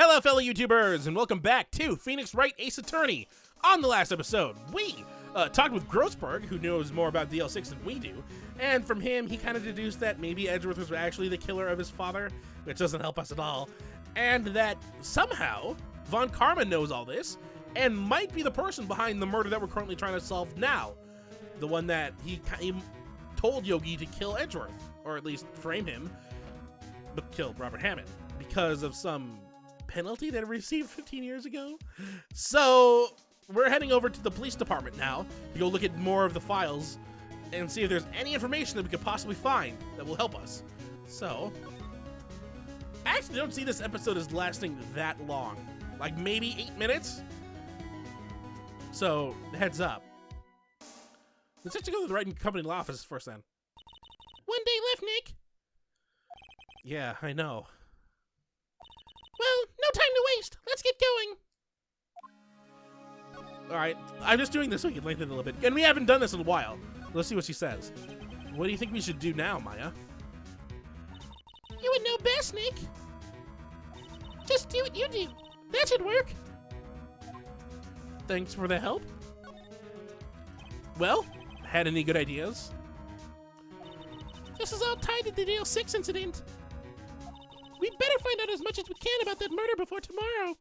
Hello, fellow YouTubers, and welcome back to Phoenix Wright Ace Attorney. On the last episode, we talked with Grossberg, who knows more about DL6 than we do, and from him, he kind of deduced that maybe Edgeworth was actually the killer of his father, which doesn't help us at all, and that somehow Von Karma knows all this and might be the person behind the murder that we're currently trying to solve now. The one that he told Yogi to kill Edgeworth, or at least frame him, but kill Robert Hammond because of some penalty that he received 15 years ago. So we're heading over to the police department now to go look at more of the files and see if there's any information that we could possibly find that will help us. So I actually don't see this episode as lasting that long, like maybe 8 minutes. So heads up. Let's just go to the Wright & Company law office first then. 1 day left, Nick. Yeah, I know. Well, no time to waste. Let's get going. Alright, I'm just doing this so we can lengthen it a little bit. And we haven't done this in a while. Let's see what she says. What do you think we should do now, Maya? You would know best, Nick. Just do what you do. That should work. Thanks for the help. Well, had any good ideas? This is all tied to the DL6 incident. We better find out as much as we can about that murder before tomorrow.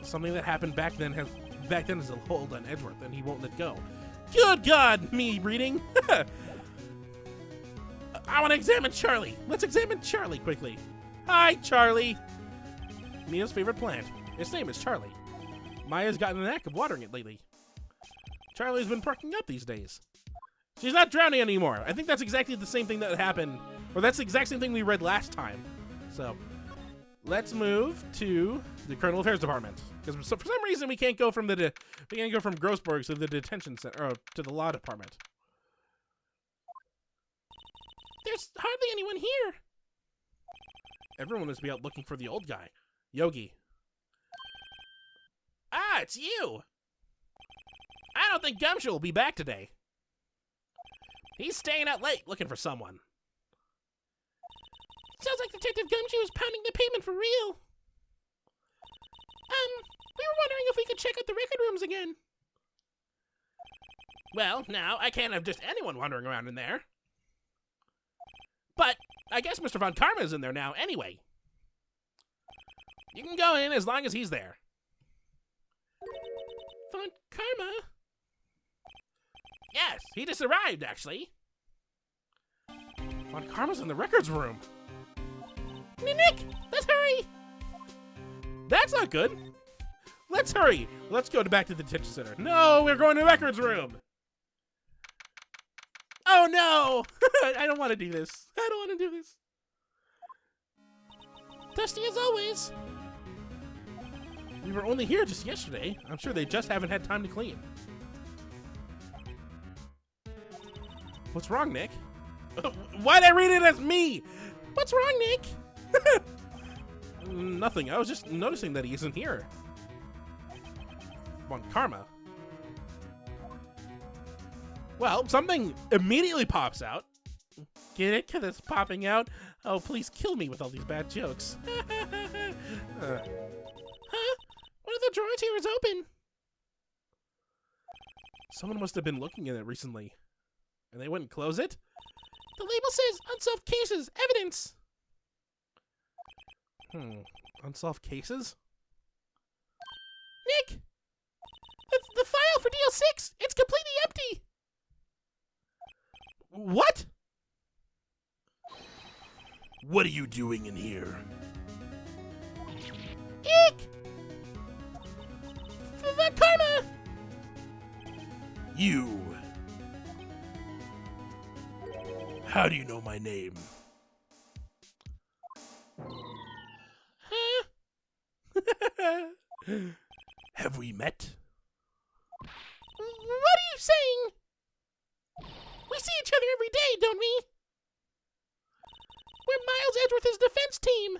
Something that happened back then has a hold on Edgeworth, and he won't let go. Good God, me reading. I want to examine Charlie. Let's examine Charlie quickly. Hi, Charlie. Mia's favorite plant. Its name is Charlie. Maya's gotten the knack of watering it lately. Charlie's been perking up these days. She's not drowning anymore. I think that's exactly the same thing that happened, or that's the exact same thing we read last time. So, let's move to the Criminal Affairs Department, because for some reason we can't go from Grossberg to the detention center, or to the law department. There's hardly anyone here. Everyone must be out looking for the old guy, Yogi. Ah, it's you. I don't think Gumshoe will be back today. He's staying out late looking for someone. Sounds like Detective Gumshoe is pounding the pavement for real. We were wondering if we could check out the record rooms again. Well, now, I can't have just anyone wandering around in there. But I guess Mr. Von Karma is in there now anyway. You can go in as long as he's there. Von Karma? Yes, he just arrived, actually. Von Karma's in the records room. Nick, let's hurry. That's not good. Let's hurry. Let's go back to the detention center. No, we're going to the records room. Oh, no. I don't want to do this. I don't want to do this. Dusty as always. We were only here just yesterday. I'm sure they just haven't had time to clean. What's wrong, Nick? Why'd I read it as me? What's wrong, Nick? Nothing. I was just noticing that he isn't here. Von Karma. Well, something immediately pops out. Get it? 'Cause it's popping out. Oh, please kill me with all these bad jokes. Huh? One of the drawers here is open. Someone must have been looking at it recently. And they wouldn't close it? The label says unsolved cases, evidence. Unsolved cases? Nick! The file for DL6, it's completely empty. What? What are you doing in here? Eek! Von Karma! You! How do you know my name? Huh? Have we met? What are you saying? We see each other every day, don't we? We're Miles Edgeworth's defense team.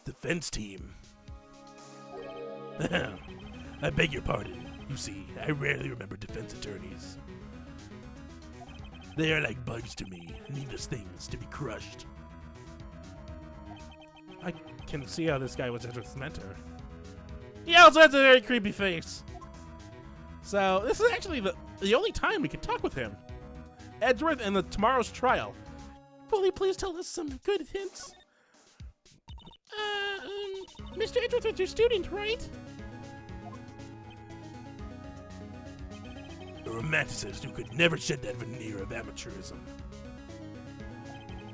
Defense team? I beg your pardon. You see, I rarely remember defense attorneys. They are like bugs to me, needless things to be crushed. I can see how this guy was Edgeworth's mentor. He also has a very creepy face. So this is actually the only time we can talk with him. Edgeworth and tomorrow's trial. Will you please tell us some good hints? Mr. Edgeworth was your student, right? A romanticist who could never shed that veneer of amateurism.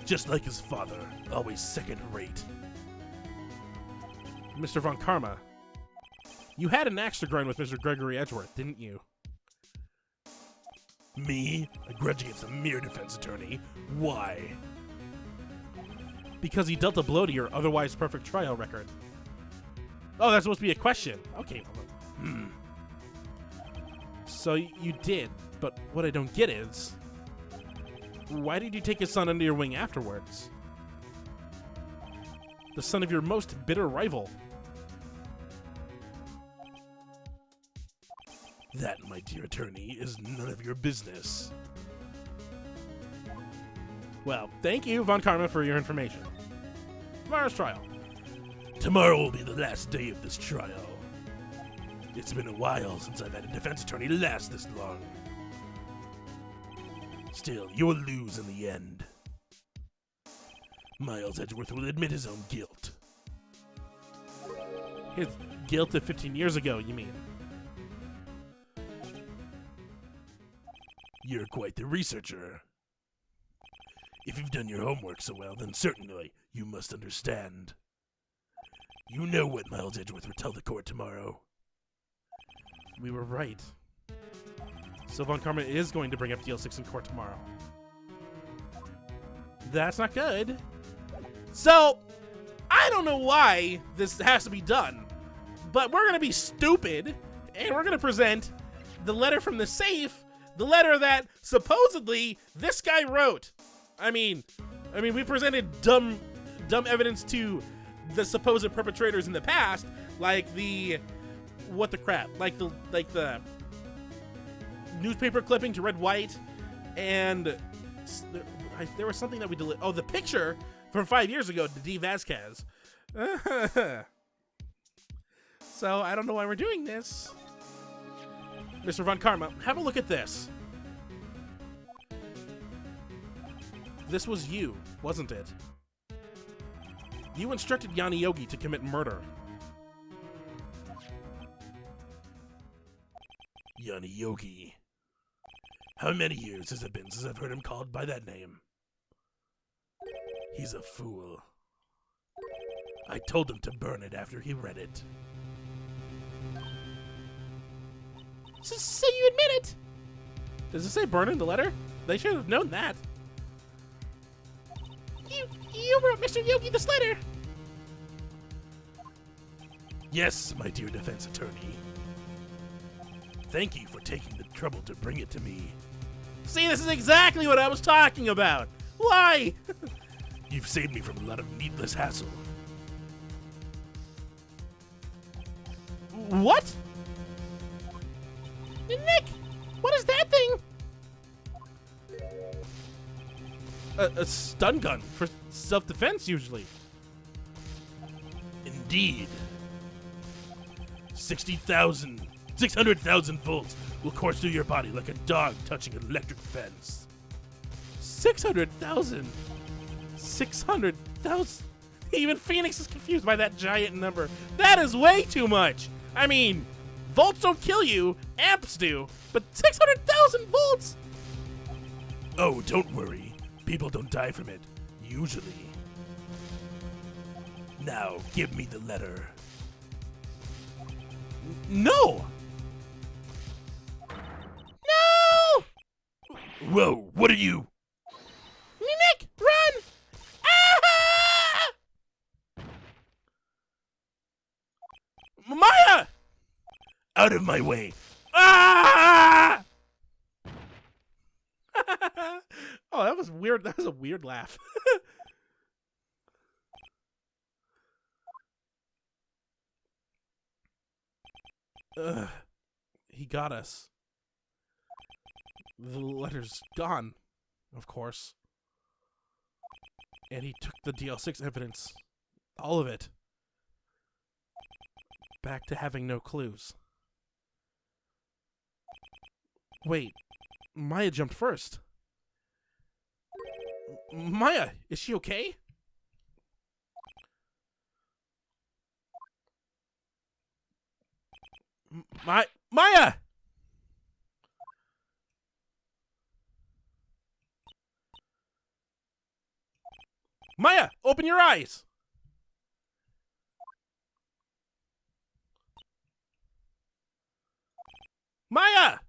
Just like his father, always second-rate. Mr. Von Karma, you had an axe to grind with Mr. Gregory Edgeworth, didn't you? Me? A grudge against a mere defense attorney? Why? Because he dealt a blow to your otherwise perfect trial record. Oh, that's supposed to be a question. Okay. So you did, but what I don't get is, why did you take his son under your wing afterwards? The son of your most bitter rival. That, my dear attorney, is none of your business. Well, thank you, Von Karma, for your information. Tomorrow's trial. Tomorrow will be the last day of this trial. It's been a while since I've had a defense attorney last this long. Still, you'll lose in the end. Miles Edgeworth will admit his own guilt. His guilt of 15 years ago, you mean? You're quite the researcher. If you've done your homework so well, then certainly you must understand. You know what Miles Edgeworth will tell the court tomorrow. We were right. So Von Karma is going to bring up DL6 in court tomorrow. That's not good. So, I don't know why this has to be done, but we're going to be stupid, and we're going to present the letter from the safe, the letter that supposedly this guy wrote. I mean, we presented dumb evidence to the supposed perpetrators in the past, like the newspaper clipping to Red White, and there was something that we deleted. Oh, the picture from 5 years ago to D. Vasquez. So I don't know why we're doing this. Mr. Von Karma, have a look at this. This was you, wasn't it? You instructed Yanni Yogi to commit murder. Yanni Yogi. How many years has it been since I've heard him called by that name? He's a fool. I told him to burn it after he read it. So you admit it? Does it say burn in the letter? They should have known that. You wrote Mr. Yogi this letter. Yes, my dear defense attorney. Thank you for taking the trouble to bring it to me. See, this is exactly what I was talking about. Why? You've saved me from a lot of needless hassle. What? Nick, what is that thing? A stun gun for self-defense, usually. Indeed. 600,000 volts will course through your body like a dog touching an electric fence. 600,000. 600,000. Even Phoenix is confused by that giant number. That is way too much. I mean, volts don't kill you, amps do, but 600,000 volts? Oh, don't worry. People don't die from it, usually. Now, give me the letter. No! No! Whoa, what are you? Nick, run! Ah! Maya! Out of my way. Ah! Oh, that was weird. That was a weird laugh. He got us. The letter's gone, of course. And he took the DL6 evidence All of it. Back to having no clues. Wait, Maya jumped first. Maya, is she okay? Maya! Maya, open your eyes! Maya!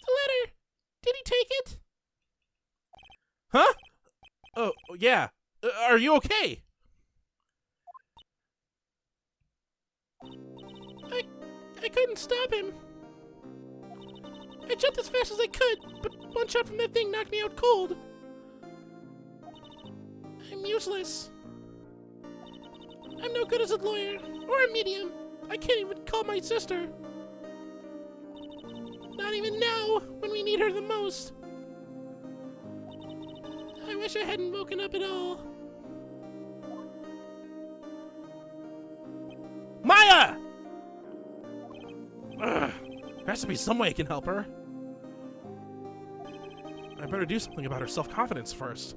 The letter. Did he take it? Huh? Oh, yeah. Are you okay? I couldn't stop him. I jumped as fast as I could, but one shot from that thing knocked me out cold. I'm useless. I'm no good as a lawyer or a medium. I can't even call my sister. Not even now, when we need her the most. I wish I hadn't woken up at all. Maya! Ugh. There has to be some way I can help her. I better do something about her self-confidence first.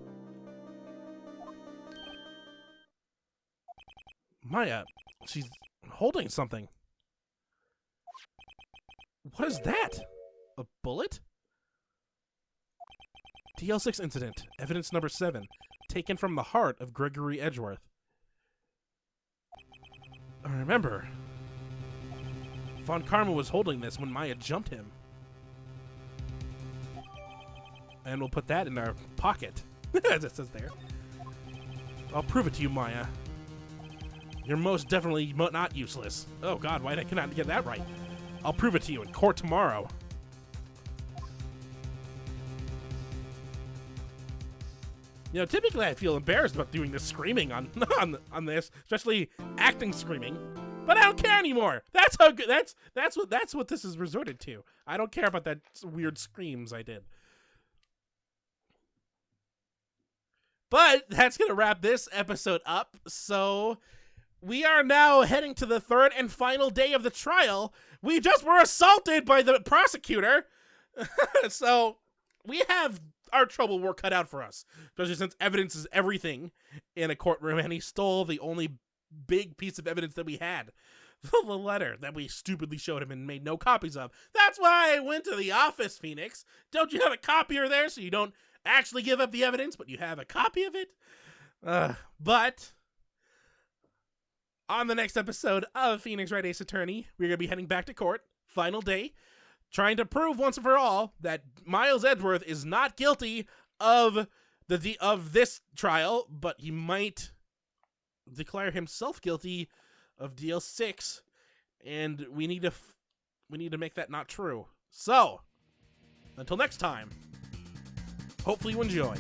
Maya, she's holding something. What is that? A bullet? DL6 incident, evidence number 7, taken from the heart of Gregory Edgeworth. I remember. Von Karma was holding this when Maya jumped him. And we'll put that in our pocket, as it says there. I'll prove it to you, Maya. You're most definitely not useless. Oh god, why did I not get that right? I'll prove it to you in court tomorrow. You know, typically I feel embarrassed about doing this screaming on on this, especially acting screaming. But I don't care anymore. That's how good. That's what this is resorted to. I don't care about that weird screams I did. But that's gonna wrap this episode up. So we are now heading to the third and final day of the trial. We just were assaulted by the prosecutor. So we have our trouble work cut out for us, especially since evidence is everything in a courtroom, and he stole the only big piece of evidence that we had, the letter that we stupidly showed him and made no copies of. That's why I went to the office, Phoenix. Don't you have a copier there so you don't actually give up the evidence, but you have a copy of it? But on the next episode of Phoenix Wright Ace Attorney, we're going to be heading back to court, final day, trying to prove once and for all that Miles Edgeworth is not guilty of this trial, but he might declare himself guilty of DL6, and we need to make that not true. So, until next time, hopefully you enjoy.